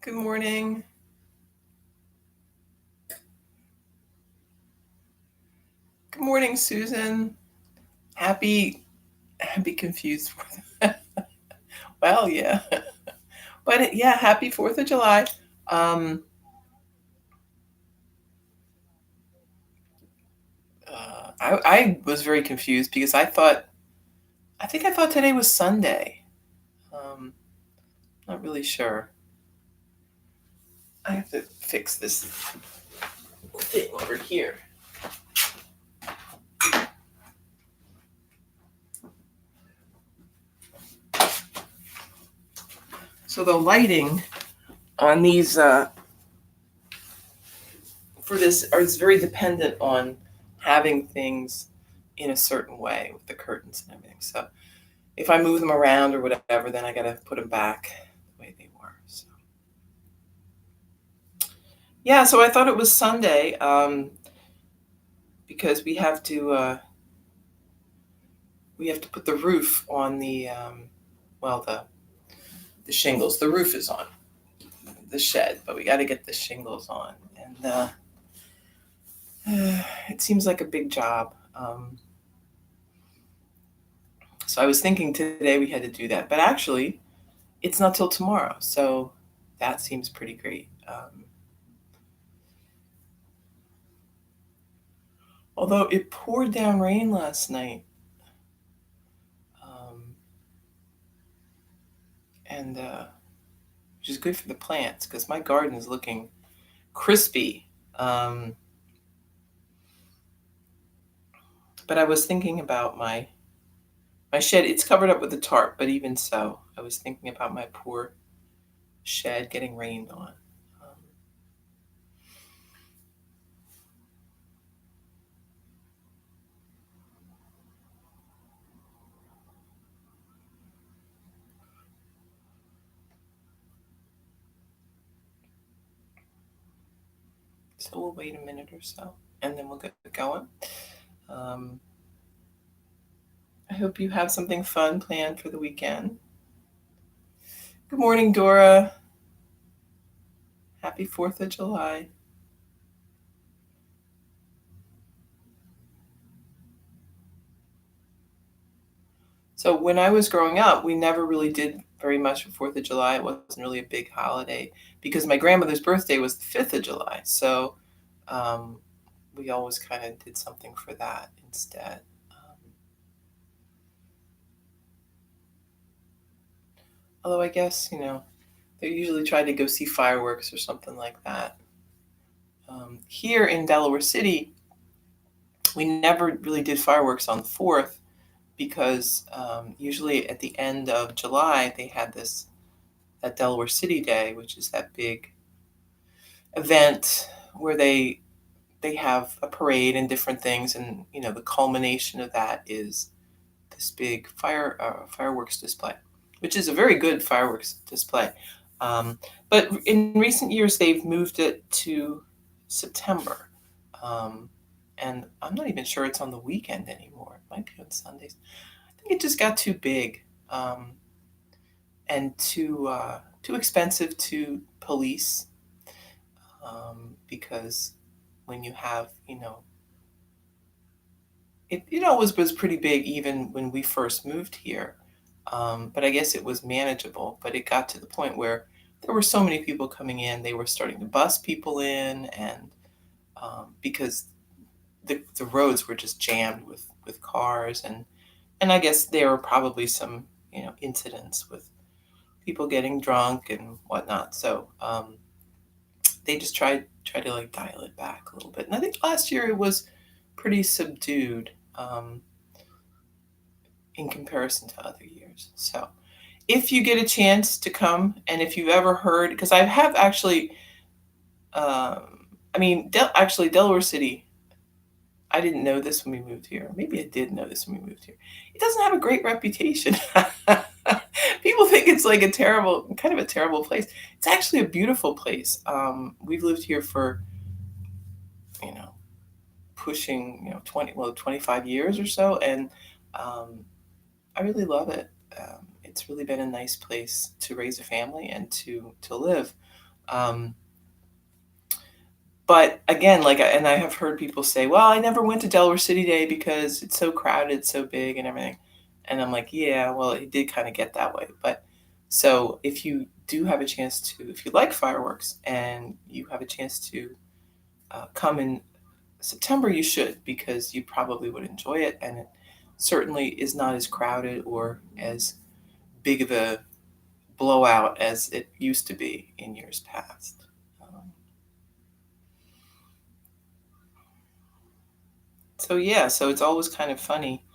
Good morning. Good morning, Susan. Happy confused. Well, yeah, but yeah, happy 4th of July. Um, I was very confused because I thought today was Sunday. Um, Not really sure. I have to fix this thing over here. So the lighting on these for this is very dependent on having things in a certain way with the curtains and everything. So if I move them around or whatever, then I gotta put them back the way they were. So yeah, so I thought it was Sunday because we have to put the roof on the shingles. The roof is on the shed, but we got to get the shingles on, and it seems like a big job. So I was thinking today we had to do that, but actually it's not till tomorrow, so that seems pretty great. Although it poured down rain last night, um, and which is good for the plants because my garden is looking crispy. Um, but I was thinking about my shed. It's covered up with a tarp, but even so, I was thinking about my poor shed getting rained on. Um, so we'll wait a minute or so, and then we'll get going. Um, I hope you have something fun planned for the weekend. Good morning, Dora. Happy 4th of July. So when I was growing up, we never really did very much for 4th of July. It wasn't really a big holiday because my grandmother's birthday was the 5th of July. So um, we always kind of did something for that instead. Although I guess, they usually try to go see fireworks or something like that. Here in Delaware City, we never really did fireworks on the 4th because usually at the end of July, they had that Delaware City Day, which is that big event where they have a parade and different things, and the culmination of that is this big fireworks display, which is a very good fireworks display. But in recent years, they've moved it to September, um, and I'm not even sure it's on the weekend anymore. It might be on Sundays. I think it just got too big and too expensive to police because when you have it always was pretty big even when we first moved here. But I guess it was manageable. But it got to the point where there were so many people coming in, they were starting to bus people in, and because the roads were just jammed with cars, and I guess there were probably some incidents with people getting drunk and whatnot. So they just try to like dial it back a little bit. And I think last year it was pretty subdued. In comparison to other years. So if you get a chance to come, and if you've ever heard, because I have actually, actually Delaware City, I didn't know this when we moved here. Maybe I did know this when we moved here. It doesn't have a great reputation. People think it's like kind of a terrible place. It's actually a beautiful place. We've lived here for, you know, pushing, 25 years or so. And um, I really love it. It's really been a nice place to raise a family and to live. Um, but again, and I have heard people say, well, I never went to Delaware City Day because it's so crowded, so big and everything. And I'm like, yeah, well, it did kind of get that way. But so if you do have a chance to, if you like fireworks and you have a chance to come in September, you should, because you probably would enjoy it. And it certainly is not as crowded or as big of a blowout as it used to be in years past. So yeah, so it's always kind of funny,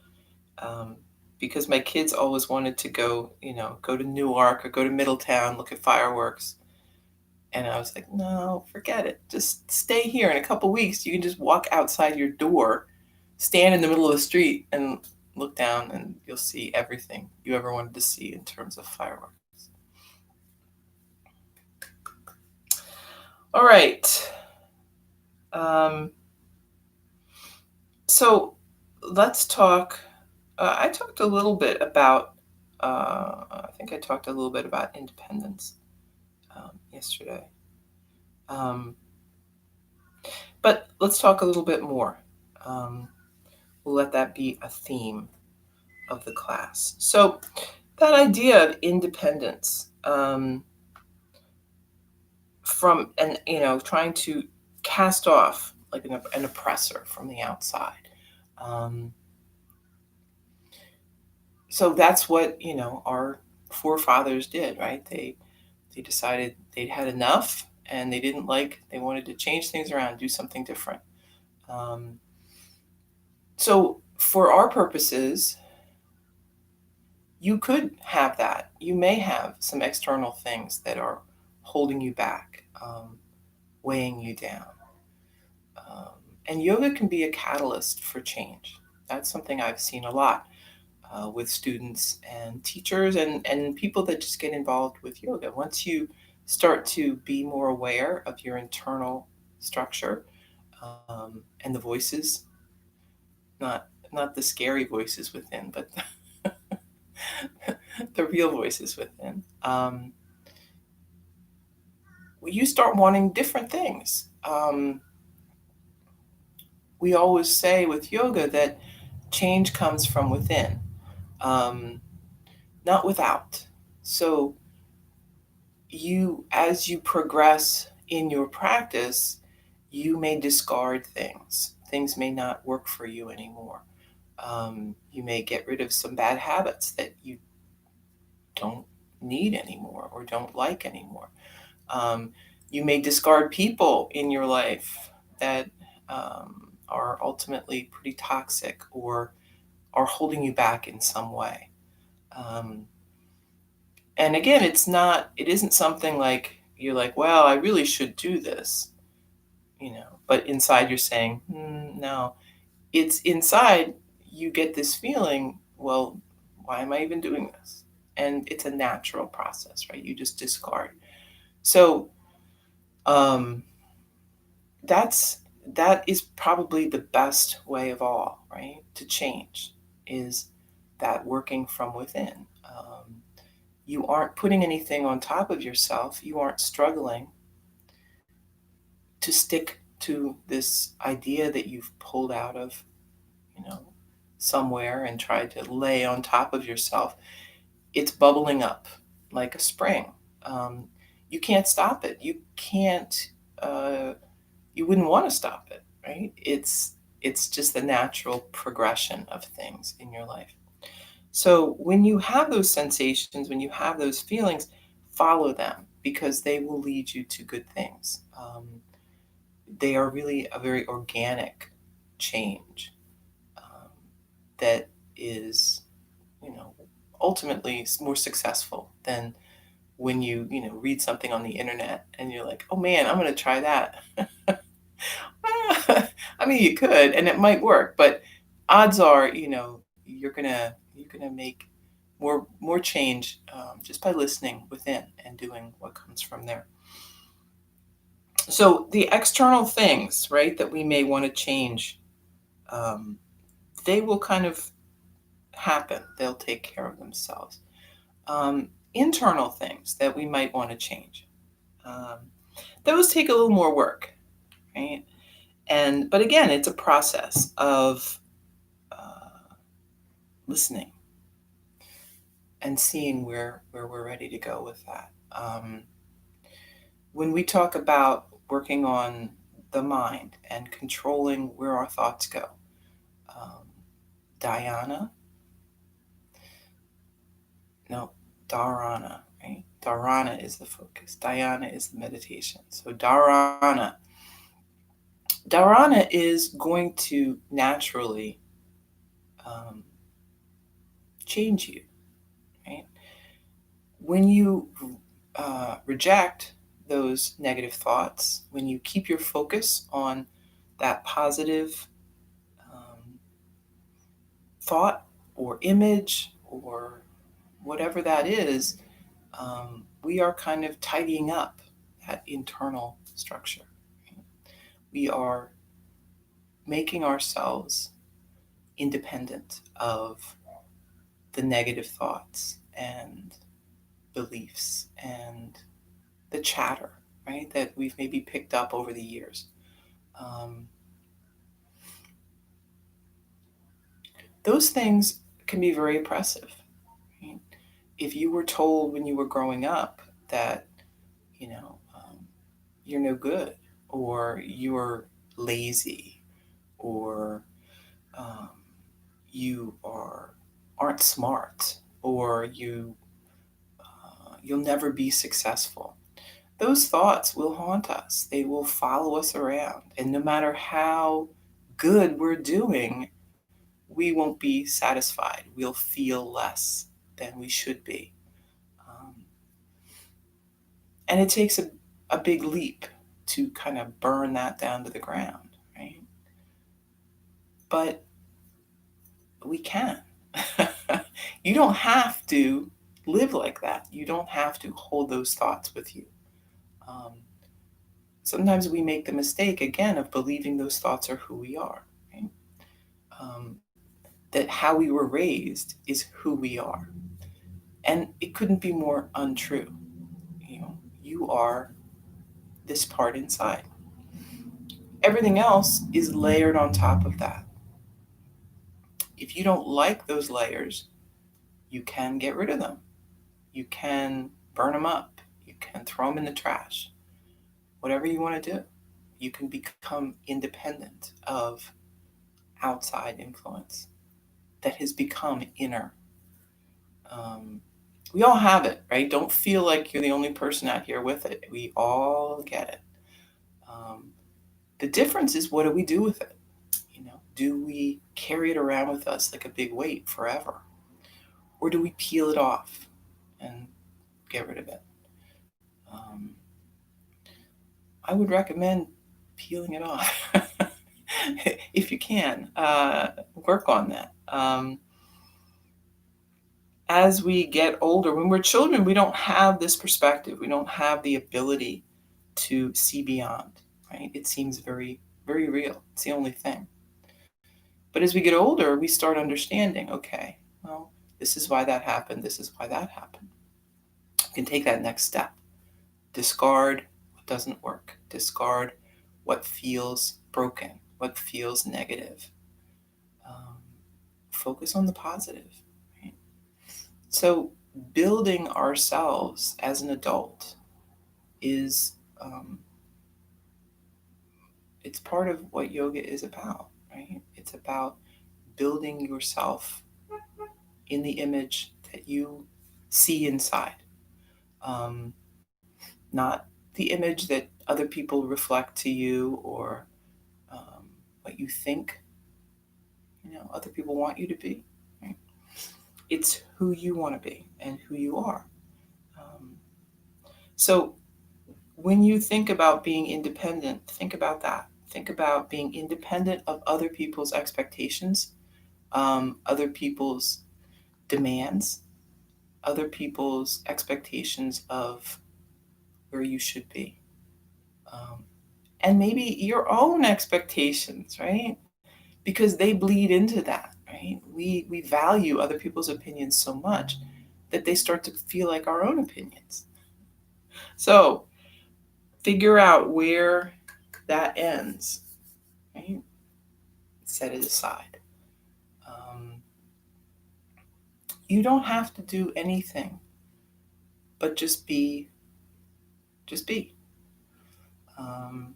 um, because my kids always wanted to go, go to Newark or go to Middletown, look at fireworks. And I was like, no, forget it. Just stay here. In a couple weeks, you can just walk outside your door, stand in the middle of the street, and look down, and you'll see everything you ever wanted to see in terms of fireworks. All right. Um, so let's talk. I talked a little bit about, I think I talked a little bit about independence yesterday. Um, but let's talk a little bit more. Um, we'll let that be a theme of the class. So, that idea of independence, from, and trying to cast off like an oppressor from the outside. Um, so that's what our forefathers did, right? They decided they'd had enough, and they wanted to change things around, do something different. Um, so for our purposes, you could have that. You may have some external things that are holding you back, weighing you down. Um, and yoga can be a catalyst for change. That's something I've seen a lot with students and teachers and people that just get involved with yoga. Once you start to be more aware of your internal structure, and the voices, not the scary voices within, but the real voices within, you start wanting different things. We always say with yoga that change comes from within, um, not without. So as you progress in your practice, you may discard things. Things may not work for you anymore. You may get rid of some bad habits that you don't need anymore or don't like anymore. Um, you may discard people in your life that are ultimately pretty toxic or are holding you back in some way. Um, and again, it isn't something like you're like, well, I really should do this, but inside you're saying, no. It's inside you get this feeling, well, why am I even doing this? And it's a natural process, right? You just discard. So, um, that's that is probably the best way of all, right? To change is that working from within. You aren't putting anything on top of yourself. You aren't struggling to stick to this idea that you've pulled out of, you know, somewhere and tried to lay on top of yourself. It's bubbling up like a spring. Um, you can't stop it. You can't. You wouldn't want to stop it, right? It's just the natural progression of things in your life. So when you have those sensations, when you have those feelings, follow them because they will lead you to good things. They are really a very organic change, um, that is, you know, ultimately more successful than when read something on the internet and you're like, oh man, I'm going to try that. I mean, you could, and it might work, but odds are, you're gonna make more change, just by listening within and doing what comes from there. So the external things, right, that we may want to change, um, they will kind of happen. They'll take care of themselves. Internal things that we might want to change. Those take a little more work, right? But again, it's a process of listening and seeing where we're ready to go with that. When we talk about working on the mind and controlling where our thoughts go, um, Dhyana, no, Dharana, right? Dharana is the focus. Dhyana is the meditation. So Dharana is going to naturally um, change you, right? When you reject those negative thoughts, when you keep your focus on that positive thought or image or whatever that is, we are kind of tidying up that internal structure. We are making ourselves independent of the negative thoughts and beliefs and the chatter, right, that we've maybe picked up over the years. Um, those things can be very oppressive. Right? If you were told when you were growing up that, you're no good, or you're lazy, or um, aren't smart, or you'll never be successful. Those thoughts will haunt us. They will follow us around, and no matter how good we're doing, we won't be satisfied. We'll feel less than we should be, um, and it takes a big leap to kind of burn that down to the ground, right? But we can. You don't have to live like that. You don't have to hold those thoughts with you. Um, Sometimes we make the mistake again of believing those thoughts are who we are. Right? Um, that how we were raised is who we are, and it couldn't be more untrue. You are this part inside. Everything else is layered on top of that. If you don't like those layers, you can get rid of them. You can burn them up. You can throw them in the trash. Whatever you want to do. You can become independent of outside influence that has become inner. Um, we all have it, right? Don't feel like you're the only person out here with it. We all get it. Um, the difference is, what do we do with it? Do we carry it around with us like a big weight forever? Or do we peel it off and get rid of it? Um, I would recommend peeling it off if you can. Work on that. As we get older, when we're children, we don't have this perspective. We don't have the ability to see beyond, right? It seems very, very real. It's the only thing. But as we get older, we start understanding, okay, well, this is why that happened. This is why that happened. You can take that next step. Discard what doesn't work. Discard what feels broken, what feels negative. Um, Focus on the positive. Right? So building ourselves as an adult is it's part of what yoga is about, right? It's about building yourself in the image that you see inside, not the image that other people reflect to you, or what you think other people want you to be. Right? It's who you want to be and who you are. Um, so when you think about being independent, think about that. Think about being independent of other people's expectations, other people's demands, other people's expectations of where you should be. Um, and maybe your own expectations, right? Because they bleed into that, right? We value other people's opinions so much that they start to feel like our own opinions. So figure out where that ends, right? Set it aside. You don't have to do anything, but just be. Just be. Um,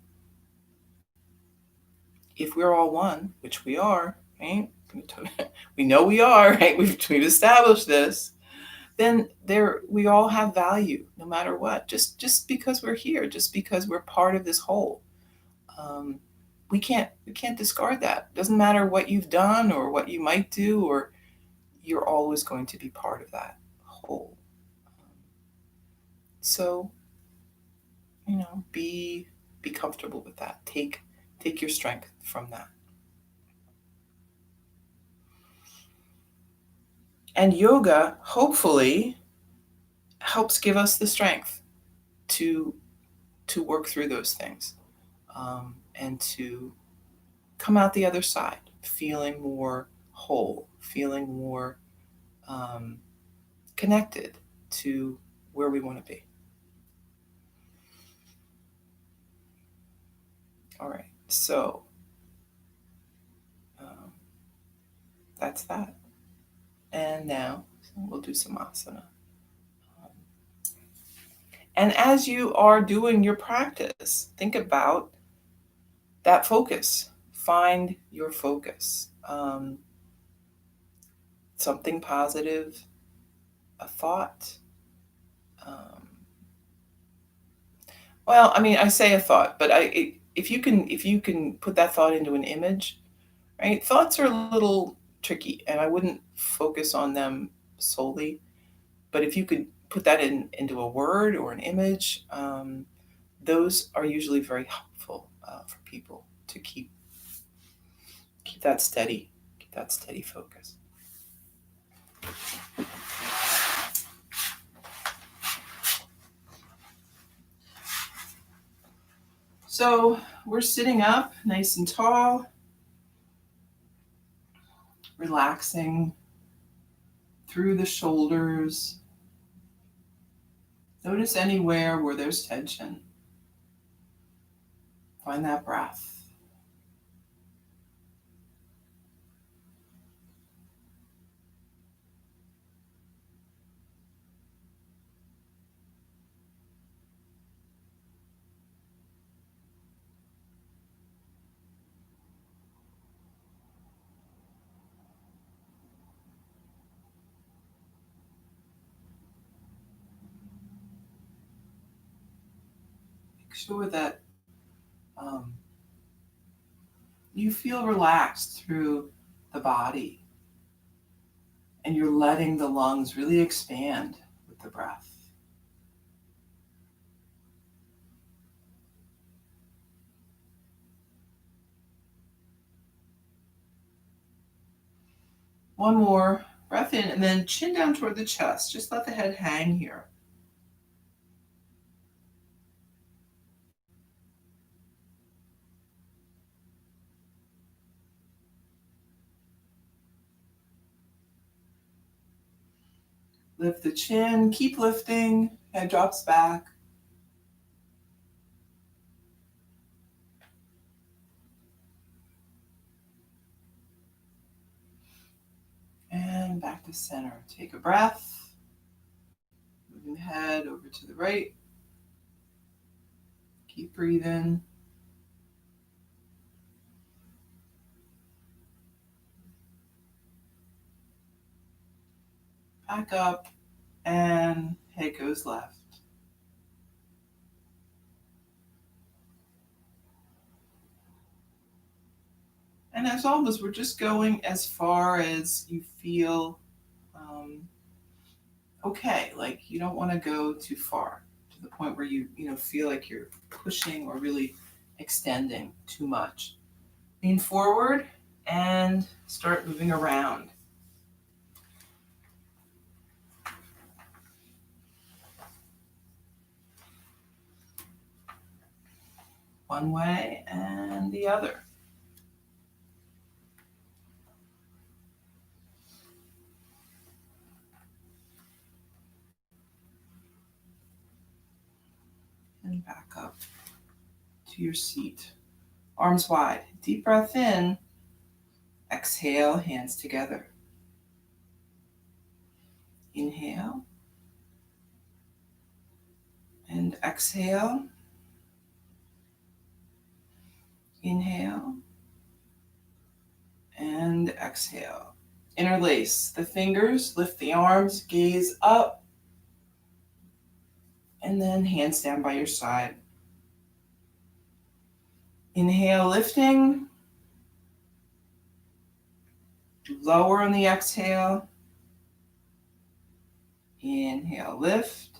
if we're all one, which we are, right? We know we are, right? We've established this. Then we all have value, no matter what. Just because we're here, just because we're part of this whole. Um, we can't discard that. Doesn't matter what you've done or what you might do, or you're always going to be part of that whole. So, be comfortable with that. Take your strength from that. And yoga, hopefully, helps give us the strength to work through those things, and to come out the other side feeling more whole, feeling more connected to where we want to be. All right, so that's that. And now we'll do some asana. And as you are doing your practice, think about that focus. Find your focus. Something positive, a thought. Well, I mean, I say a thought, but if you can put that thought into an image, right? Thoughts are a little tricky, and I wouldn't focus on them solely. But if you could put that into a word or an image, those are usually very helpful for people to keep that steady focus. So we're sitting up nice and tall, relaxing through the shoulders. Notice anywhere where there's tension. Find that breath. Make sure that you feel relaxed through the body, and you're letting the lungs really expand with the breath. One more breath in, and then chin down toward the chest. Just let the head hang here. Lift the chin, keep lifting, head drops back. And back to center. Take a breath. Moving the head over to the right. Keep breathing. Back up, and head goes left. And as always, we're just going as far as you feel okay. Like you don't want to go too far to the point where you feel like you're pushing or really extending too much. Lean forward and start moving around. One way and the other. And back up. to your seat. Arms wide. Deep breath in. Exhale, hands together. Inhale. And exhale. Inhale. And exhale. Interlace the fingers, lift the arms, gaze up, and then hands down by your side. Inhale, lifting. Lower on the exhale. Inhale, lift.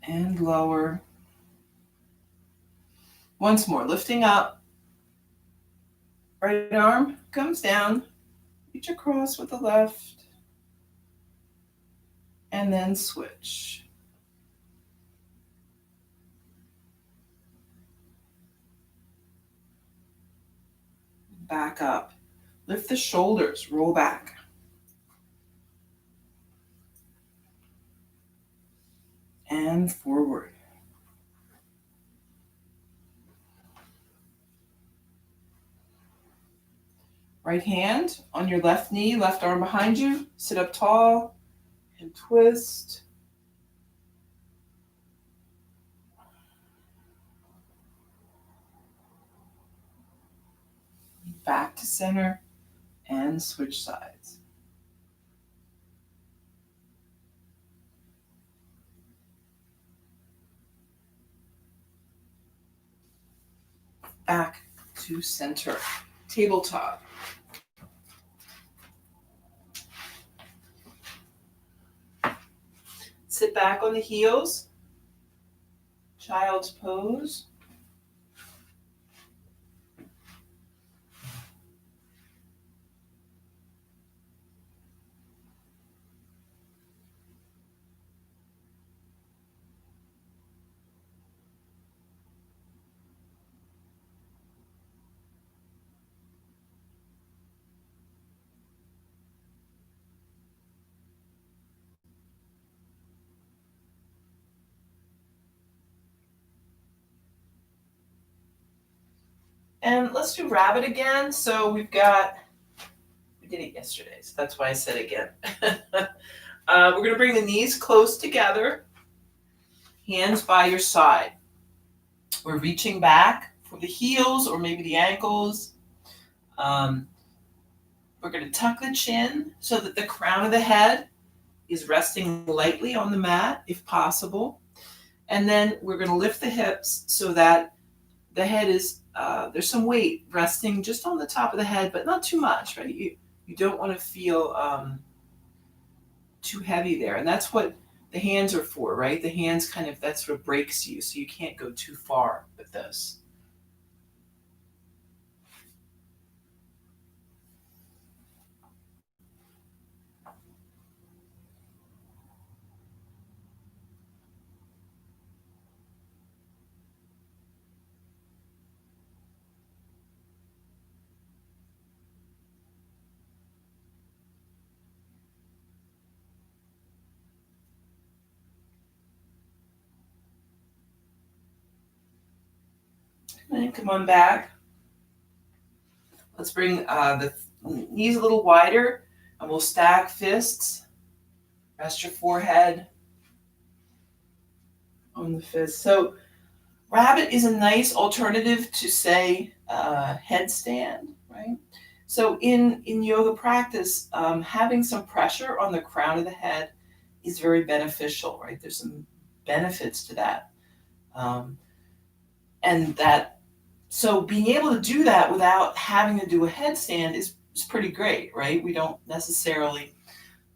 And lower. Once more, lifting up. Right arm comes down. Reach across with the left. And then switch. Back up. Lift the shoulders, roll back. And forward. Right hand on your left knee, left arm behind you. Sit up tall and twist. Back to center and switch sides. Back to center. Tabletop. Sit back on the heels. Child's pose. And let's do rabbit again. So we did it yesterday, so that's why I said again. We're going to bring the knees close together, hands by your side. We're reaching back for the heels or maybe the ankles. We're going to tuck the chin so that the crown of the head is resting lightly on the mat, if possible. And then we're going to lift the hips so that the head is, there's some weight resting just on the top of the head, but not too much, right? You don't want to feel too heavy there. And that's what the hands are for, right? The hands that's what breaks you, so you can't go too far with this. And come on back. Let's bring the knees a little wider, and we'll stack fists. Rest your forehead on the fist. So rabbit is a nice alternative to, say, headstand, right? So in yoga practice, having some pressure on the crown of the head is very beneficial, right? There's some benefits to that. So being able to do that without having to do a headstand is pretty great, right? We don't necessarily,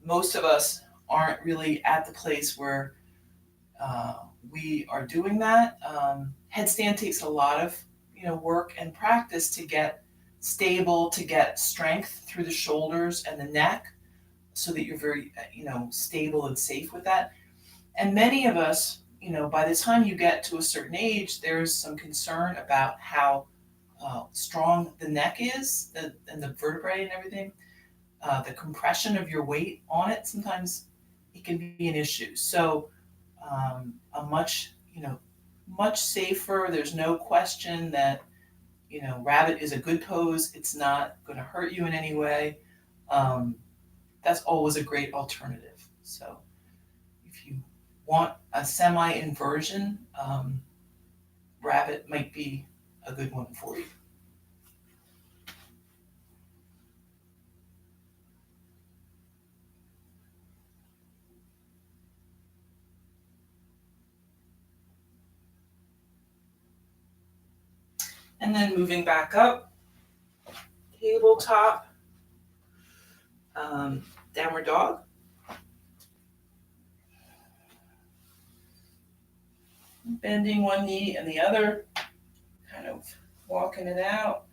most of us aren't really at the place where we are doing that. Headstand takes a lot of work and practice to get stable, to get strength through the shoulders and the neck, so that you're very stable and safe with that. And many of us, by the time you get to a certain age, there's some concern about how strong the neck is, and the vertebrae and everything. The compression of your weight on it, sometimes it can be an issue. So a much much safer. There's no question that, rabbit is a good pose. It's not going to hurt you in any way. That's always a great alternative. So if you want a semi-inversion, rabbit might be a good one for you. And then moving back up, tabletop, downward dog. Bending one knee and the other, kind of walking it out.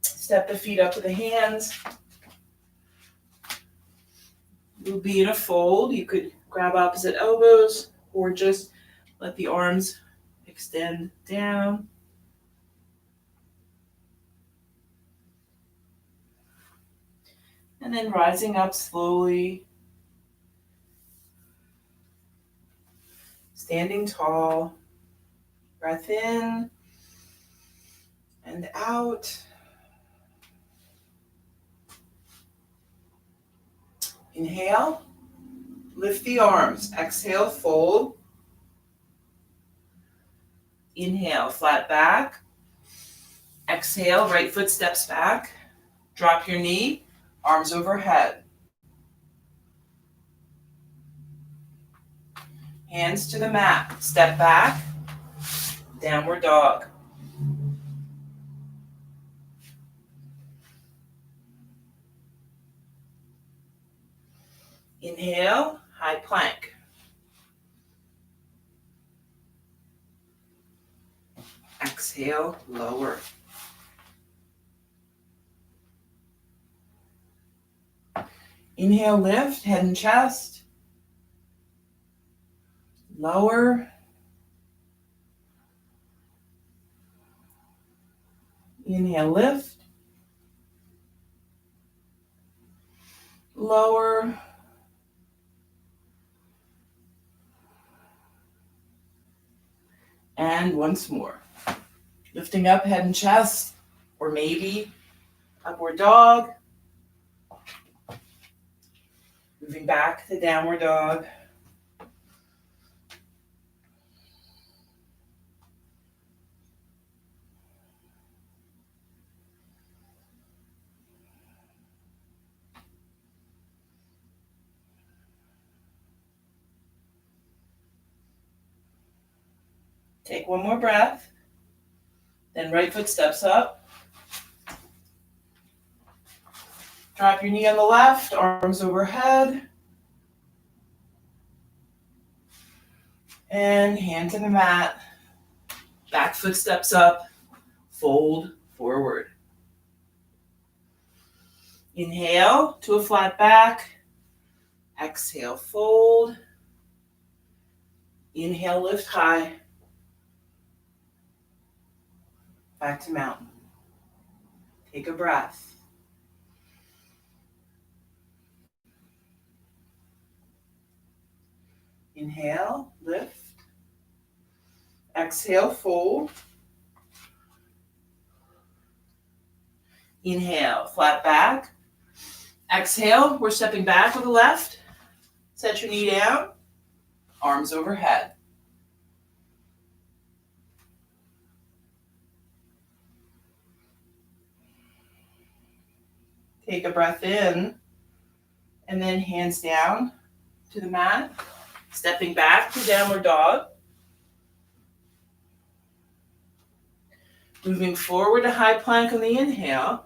Step the feet up to the hands. You'll be in a fold. You could grab opposite elbows or just let the arms extend down. And then rising up slowly. Standing tall. Breath in and out. Inhale, lift the arms. Exhale, fold. Inhale, flat back. Exhale, right foot steps back. Drop your knee, arms overhead. Hands to the mat. Step back, downward dog. Inhale, high plank. Exhale, lower. Inhale, lift, head and chest. Lower. Inhale, lift. Lower. And once more. Lifting up head and chest, or maybe upward dog. Moving back to downward dog. Take one more breath. Then right foot steps up. Drop your knee on the left, arms overhead. And hand to the mat. Back foot steps up. Fold forward. Inhale to a flat back. Exhale, fold. Inhale, lift high. Back to mountain. Take a breath. Inhale, lift. Exhale, fold. Inhale, flat back. Exhale, we're stepping back with the left. Set your knee down, arms overhead. Take a breath in, and then hands down to the mat. Stepping back to downward dog. Moving forward to high plank on the inhale.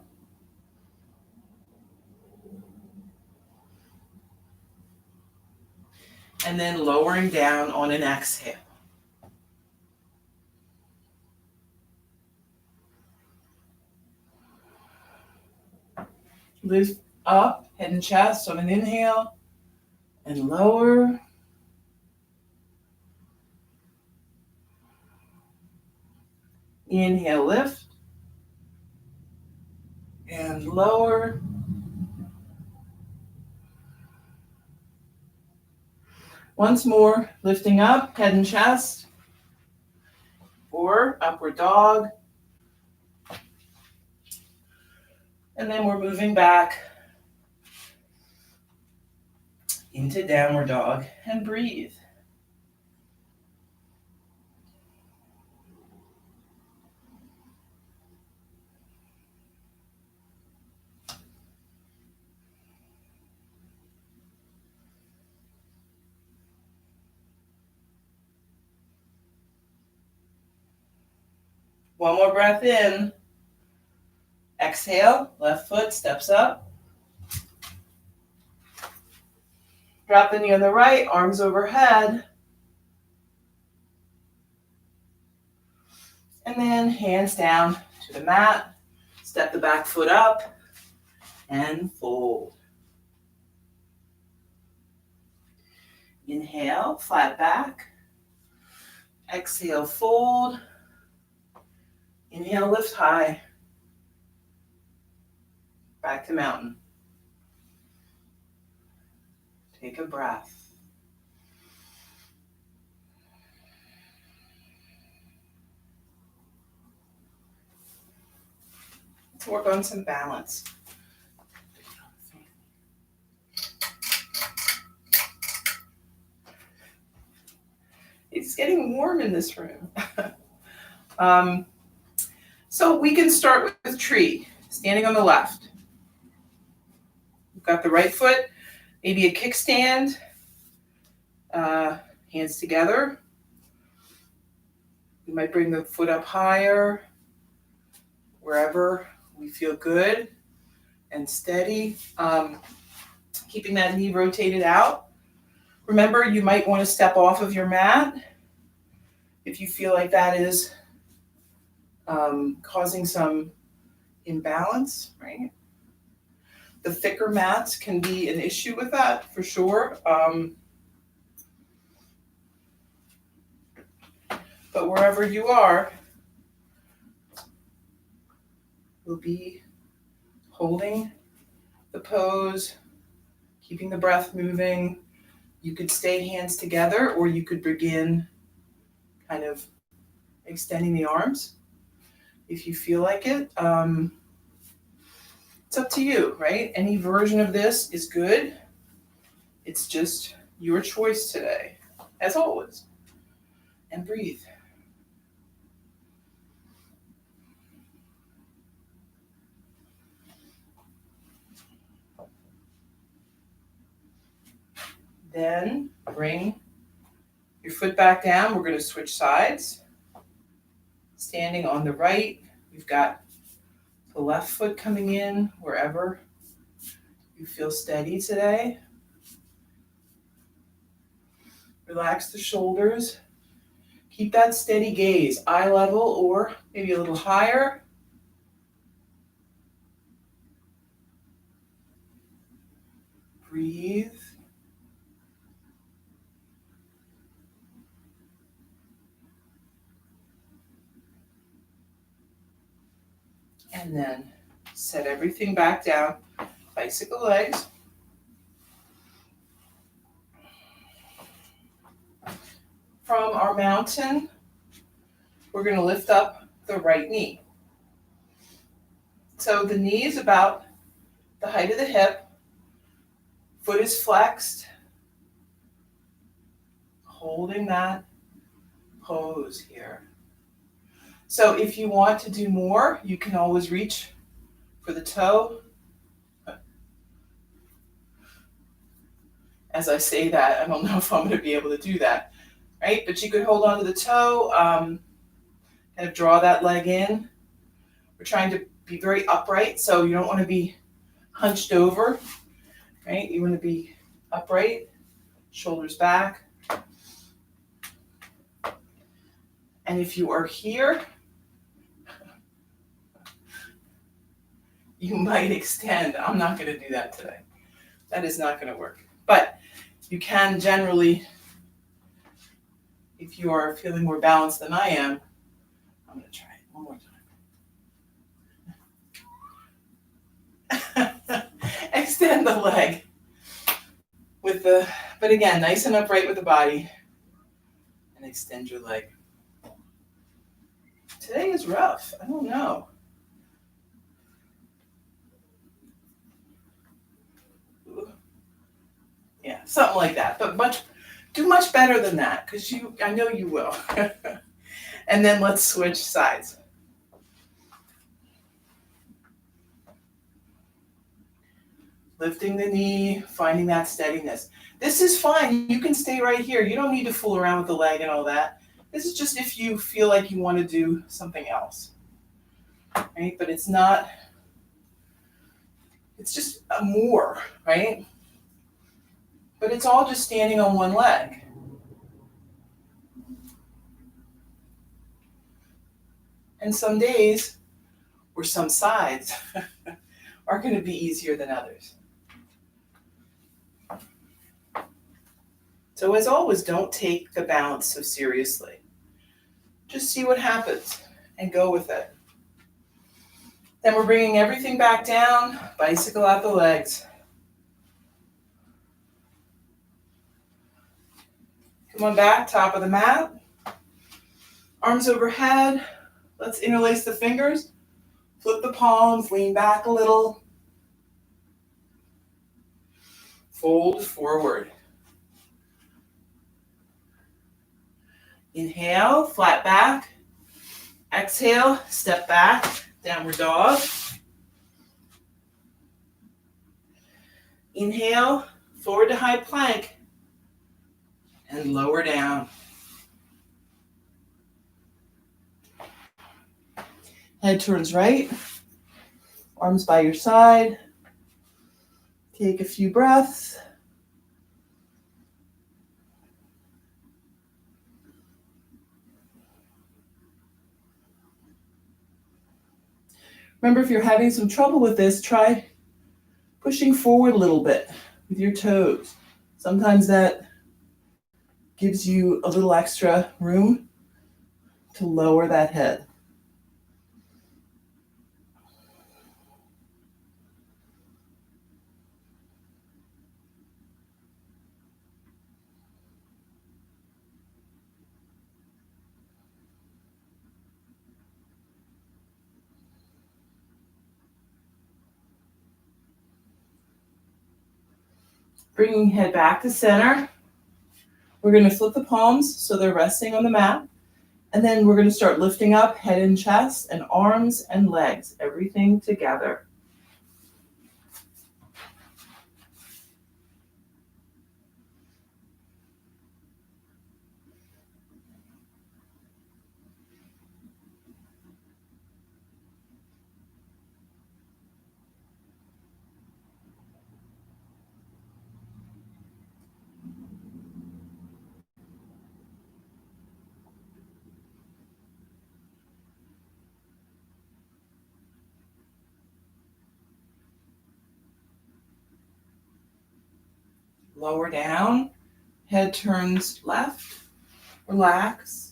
And then lowering down on an exhale. Lift up, head and chest on an inhale, and lower. Inhale, lift. And lower. Once more, lifting up, head and chest. Or upward dog. And then we're moving back into downward dog and breathe. One more breath in. Exhale, left foot steps up. Drop the knee on the right, arms overhead. And then hands down to the mat. Step the back foot up and fold. Inhale, flat back. Exhale, fold. Inhale, lift high. Back to mountain. Take a breath. Let's work on some balance. It's getting warm in this room. So we can start with tree, standing on the left. We've got the right foot, maybe a kickstand, hands together. You might bring the foot up higher, wherever we feel good and steady. Keeping that knee rotated out. Remember, you might want to step off of your mat if you feel like that is causing some imbalance, right? The thicker mats can be an issue with that, for sure. But wherever you are, we'll be holding the pose, keeping the breath moving. You could stay hands together, or you could begin kind of extending the arms if you feel like it. It's up to you, right? Any version of this is good. It's just your choice today, as always. And breathe. Then bring your foot back down. We're going to switch sides. Standing on the right, we've got the left foot coming in wherever you feel steady today. Relax the shoulders. Keep that steady gaze, eye level or maybe a little higher. Breathe. And then set everything back down. Bicycle legs. From our mountain, we're going to lift up the right knee. So the knee is about the height of the hip. Foot is flexed. Holding that pose here. So if you want to do more, you can always reach for the toe. As I say that, I don't know if I'm going to be able to do that, right? But you could hold on to the toe, kind of draw that leg in. We're trying to be very upright, so you don't want to be hunched over, right? You want to be upright, shoulders back. And if you are here, you might extend. I'm not going to do that today. That is not going to work. But you can generally, if you are feeling more balanced than I am, I'm going to try it. One more time. Extend the leg but again, nice and upright with the body. And extend your leg. Today is rough. I don't know. Yeah, something like that. But do much better than that, because I know you will. And then let's switch sides. Lifting the knee, finding that steadiness. This is fine. You can stay right here. You don't need to fool around with the leg and all that. This is just if you feel like you want to do something else. Right? But it's not, it's just more, right? But it's all just standing on one leg. And some days, or some sides, are going to be easier than others. So as always, don't take the balance so seriously. Just see what happens and go with it. Then we're bringing everything back down, bicycle out the legs. Come on back, top of the mat. Arms overhead. Let's interlace the fingers. Flip the palms, lean back a little. Fold forward. Inhale, flat back. Exhale, step back, downward dog. Inhale, forward to high plank. And lower down. Head turns right. Arms by your side. Take a few breaths. Remember, if you're having some trouble with this, try pushing forward a little bit with your toes. Sometimes that gives you a little extra room to lower that head. Bringing head back to center. We're going to flip the palms so they're resting on the mat. And then we're going to start lifting up head and chest and arms and legs, everything together. Lower down, head turns left, relax.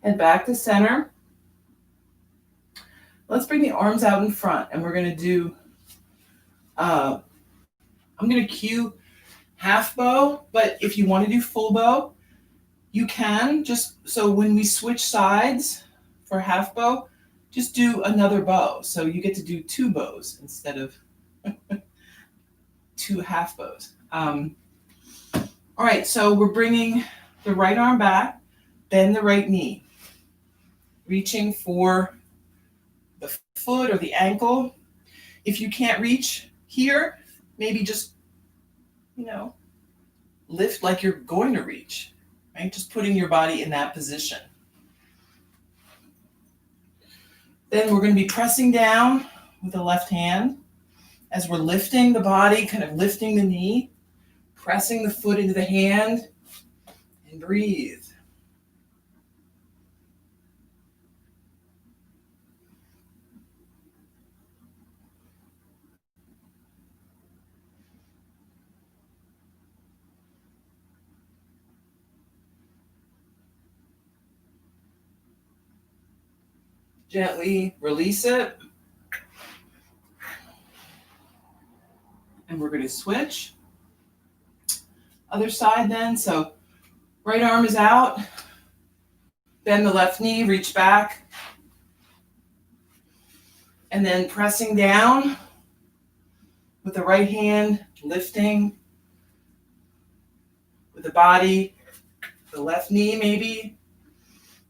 Head back to center. Let's bring the arms out in front, and we're going to do, I'm going to cue half bow, but if you want to do full bow, you can. Just so when we switch sides for half bow, just do another bow. So you get to do two bows instead of two half bows. All right, so we're bringing the right arm back, bend the right knee, reaching for the foot or the ankle. If you can't reach here, maybe just, lift like you're going to reach, right? Just putting your body in that position. Then we're going to be pressing down with the left hand as we're lifting the body, kind of lifting the knee, pressing the foot into the hand, and breathe. Gently release it. And we're going to switch. Other side then. So right arm is out. Bend the left knee, reach back. And then pressing down with the right hand, lifting with the body, the left knee maybe.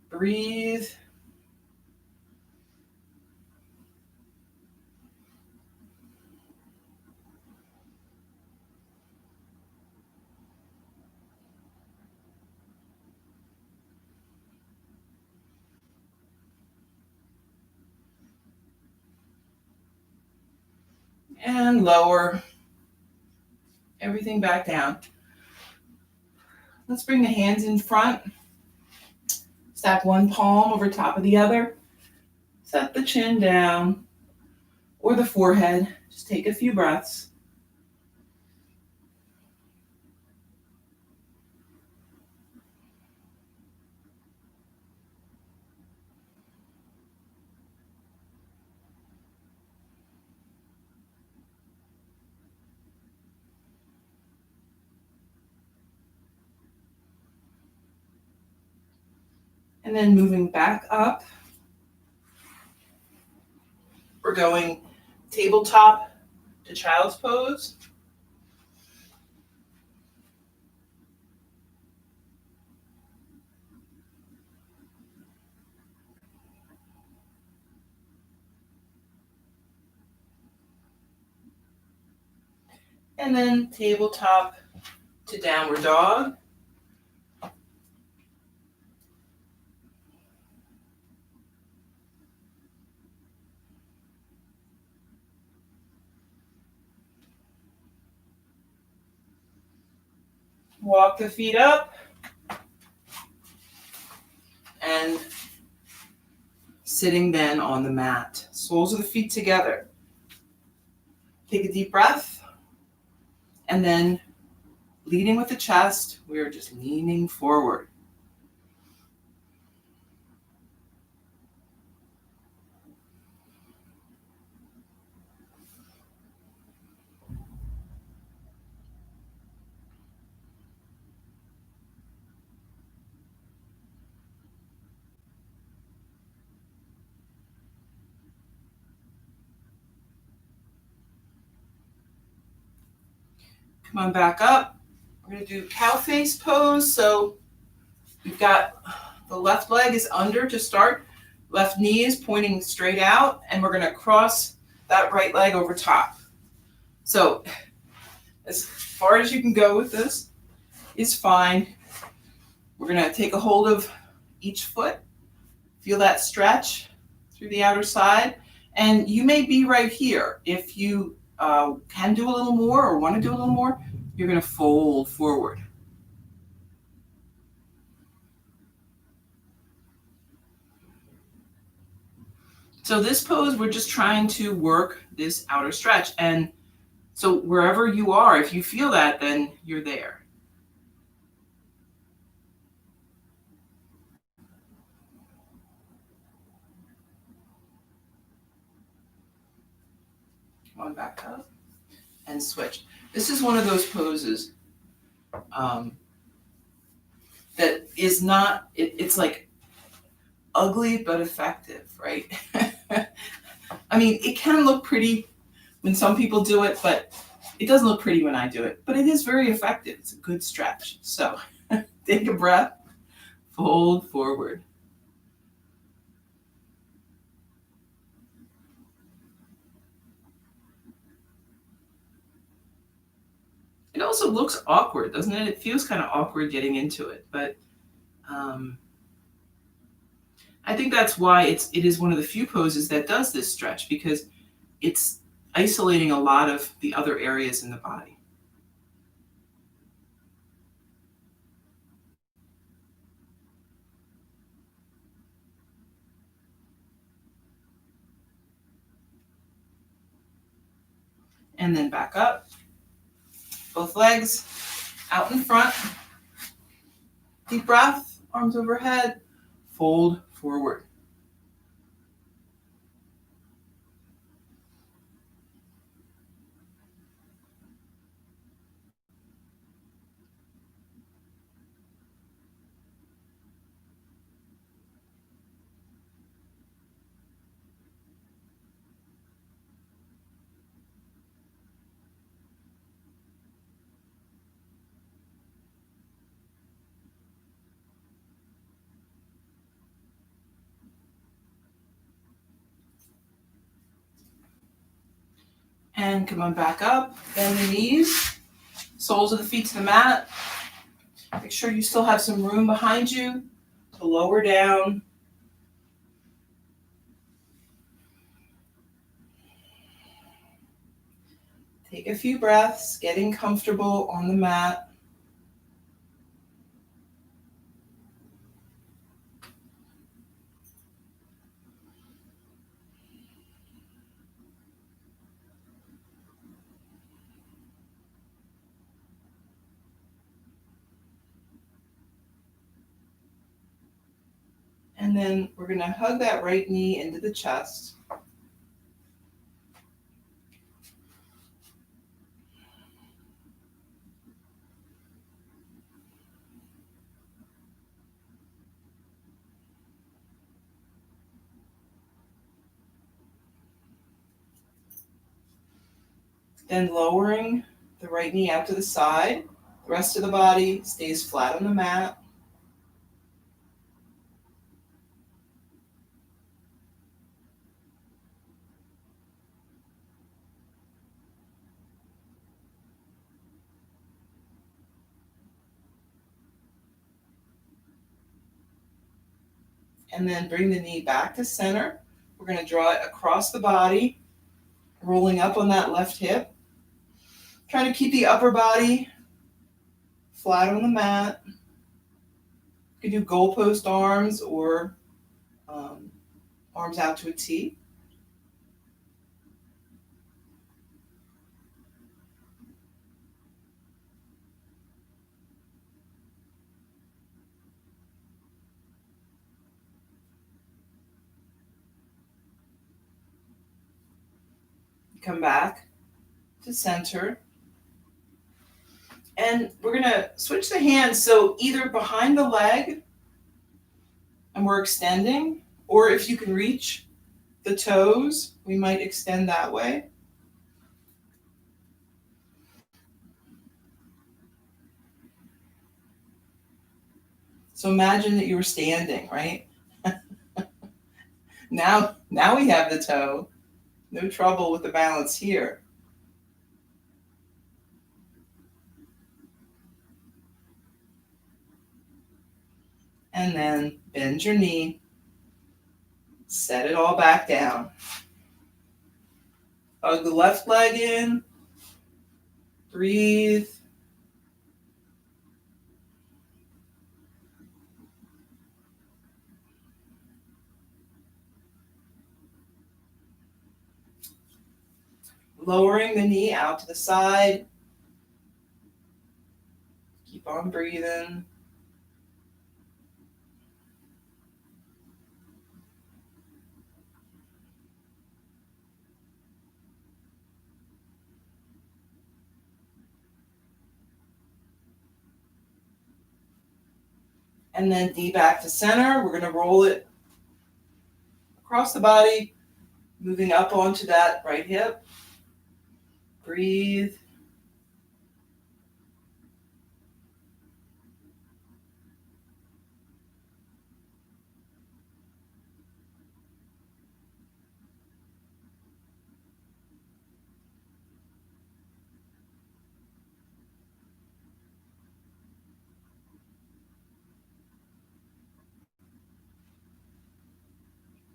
Breathe. And lower everything back down. Let's bring the hands in front. Stack one palm over top of the other. Set the chin down or the forehead. Just take a few breaths. And then moving back up, we're going tabletop to child's pose. And then tabletop to downward dog. Walk the feet up and sitting then on the mat. Soles of the feet together. Take a deep breath and then leading with the chest, we're just leaning forward. Come on back up. We're going to do cow face pose. So we've got the left leg is under to start. Left knee is pointing straight out. And we're going to cross that right leg over top. So as far as you can go with this is fine. We're going to take a hold of each foot. Feel that stretch through the outer side. And you may be right here. If you can do a little more or want to do a little more, you're going to fold forward. So this pose, we're just trying to work this outer stretch. And so wherever you are, if you feel that, then you're there. Come on back up and switch. This is one of those poses that is not, it's like ugly but effective, right? I mean, it can look pretty when some people do it, but it doesn't look pretty when I do it. But it is very effective. It's a good stretch. So Take a breath. Fold forward. It also looks awkward, doesn't it? It feels kind of awkward getting into it, but I think that's why it is one of the few poses that does this stretch, because it's isolating a lot of the other areas in the body. And then back up. Both legs out in front. Deep breath, arms overhead. Fold forward. And come on back up. Bend the knees. Soles of the feet to the mat. Make sure you still have some room behind you to lower down. Take a few breaths, getting comfortable on the mat. And then we're going to hug that right knee into the chest. Then lowering the right knee out to the side. The rest of the body stays flat on the mat. And then bring the knee back to center. We're going to draw it across the body, rolling up on that left hip. Trying to keep the upper body flat on the mat. You can do goalpost arms or arms out to a T. Come back to center. And we're going to switch the hands, so either behind the leg, and we're extending, or if you can reach the toes, we might extend that way. So imagine that you were standing, right? Now we have the toe. No trouble with the balance here. And then bend your knee. Set it all back down. Hug the left leg in. Breathe. Lowering the knee out to the side. Keep on breathing. And then knee back to center. We're going to roll it across the body, moving up onto that right hip. Breathe.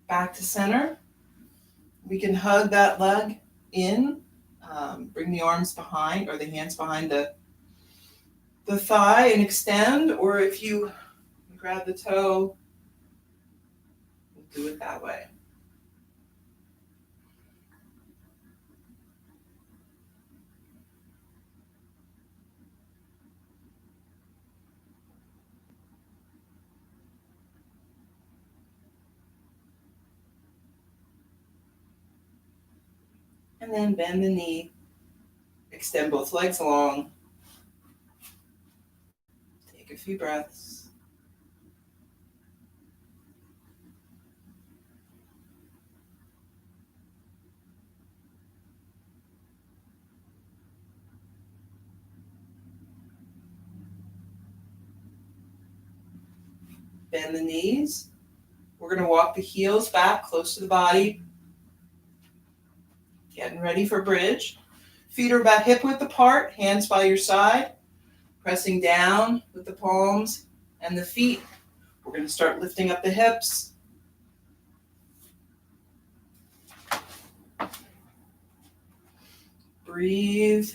back to center. We can hug that leg in, bring the arms behind or the hands behind the thigh and extend, or if you grab the toe, do it that way. And then bend the knee, extend both legs long. Take a few breaths. Bend the knees. We're going to walk the heels back close to the body. Getting ready for bridge. Feet are about hip width apart, hands by your side. Pressing down with the palms and the feet. We're going to start lifting up the hips. Breathe.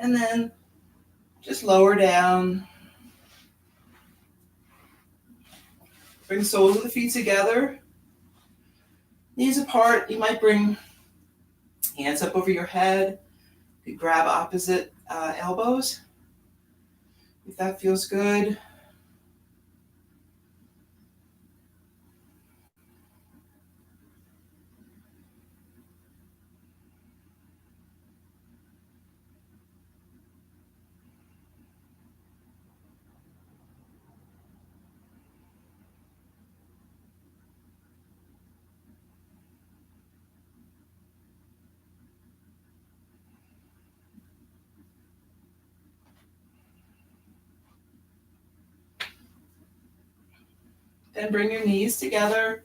And then just lower down. Bring soles of the feet together. Knees apart. You might bring hands up over your head. You grab opposite elbows. If that feels good. Then bring your knees together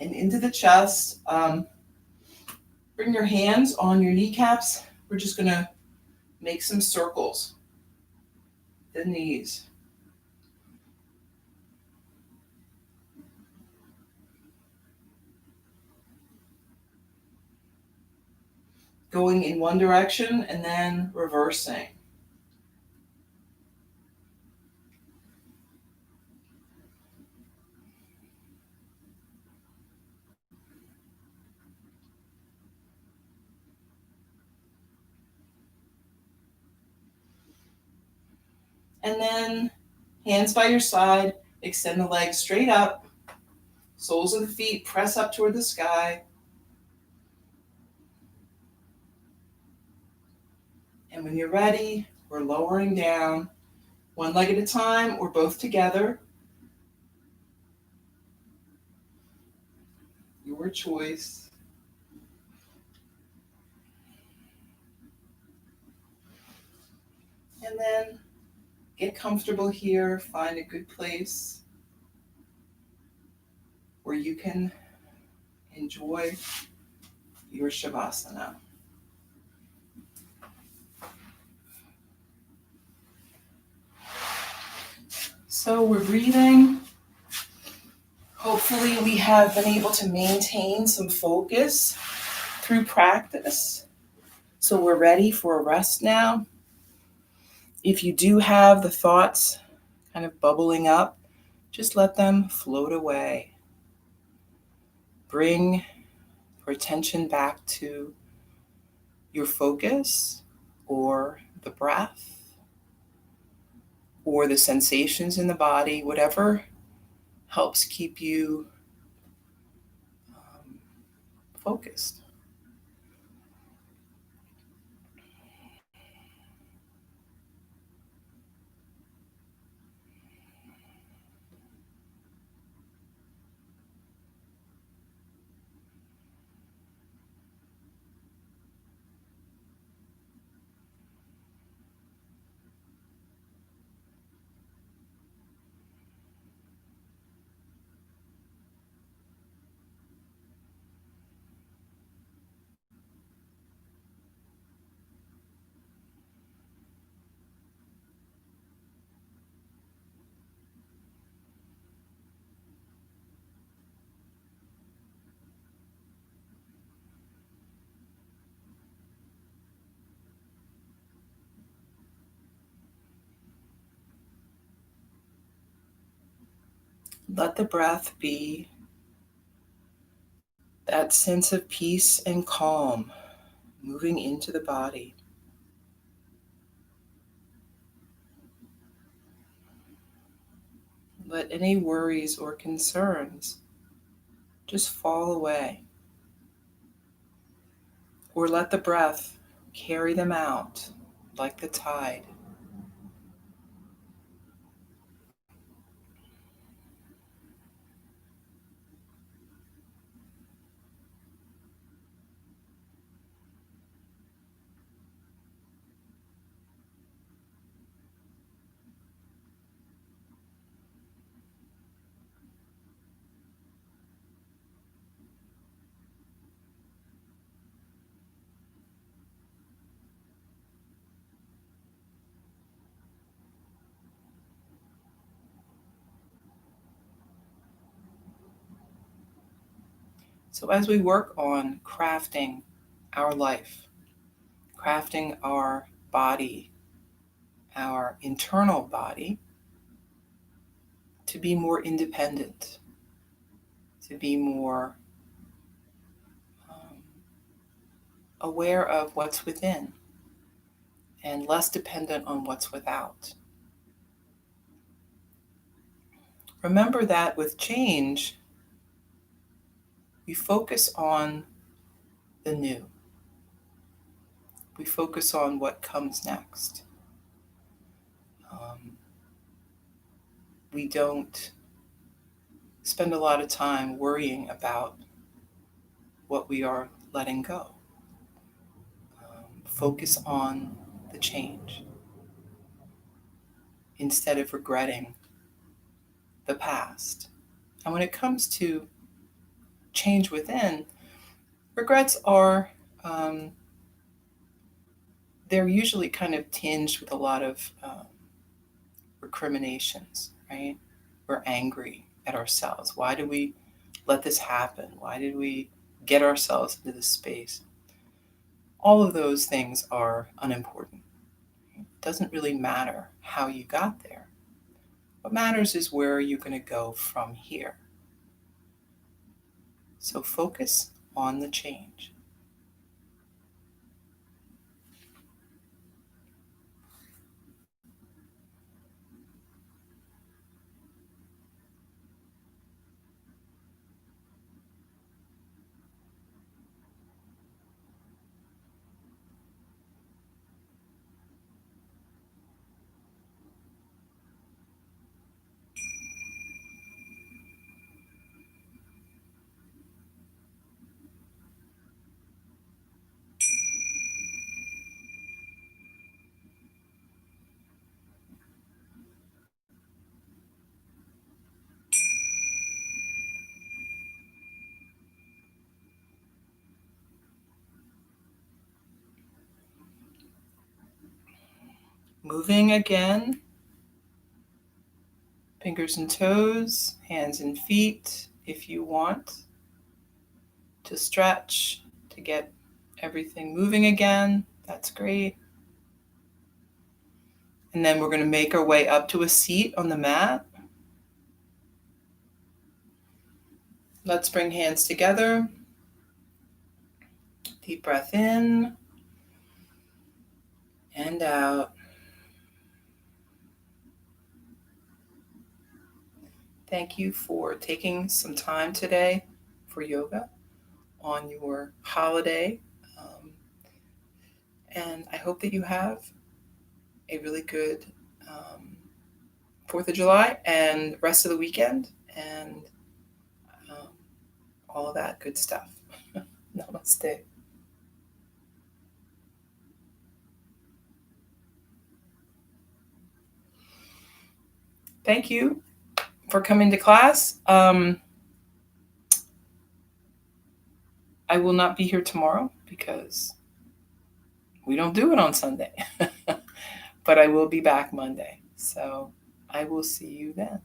and into the chest. Bring your hands on your kneecaps. We're just going to make some circles. The knees. Going in one direction and then reversing. And then hands by your side, extend the legs straight up. Soles of the feet press up toward the sky. And when you're ready, we're lowering down, one leg at a time or both together. Your choice. And then get comfortable here, find a good place where you can enjoy your Shavasana. So we're breathing. Hopefully we have been able to maintain some focus through practice. So we're ready for a rest now. If you do have the thoughts kind of bubbling up, just let them float away. Bring your attention back to your focus or the breath or the sensations in the body, whatever helps keep you focused. Let the breath be that sense of peace and calm moving into the body. Let any worries or concerns just fall away. Or let the breath carry them out like the tide. So as we work on crafting our life, crafting our body, our internal body, to be more independent, to be more aware of what's within and less dependent on what's without. Remember that with change, we focus on the new. We focus on what comes next. We don't spend a lot of time worrying about what we are letting go. Focus on the change instead of regretting the past. And when it comes to change within, regrets are, they're usually kind of tinged with a lot of recriminations, right? We're angry at ourselves. Why did we let this happen? Why did we get ourselves into this space? All of those things are unimportant. It doesn't really matter how you got there. What matters is where you're going to go from here. So focus on the change. Moving again, fingers and toes, hands and feet, if you want to stretch, to get everything moving again, that's great. And then we're going to make our way up to a seat on the mat. Let's bring hands together. Deep breath in and out. Thank you for taking some time today for yoga. on your holiday. And I hope that you have a really good 4th of July and rest of the weekend and all of that good stuff. Namaste. Thank you for coming to class. I will not be here tomorrow because we don't do it on Sunday. But I will be back Monday. So I will see you then.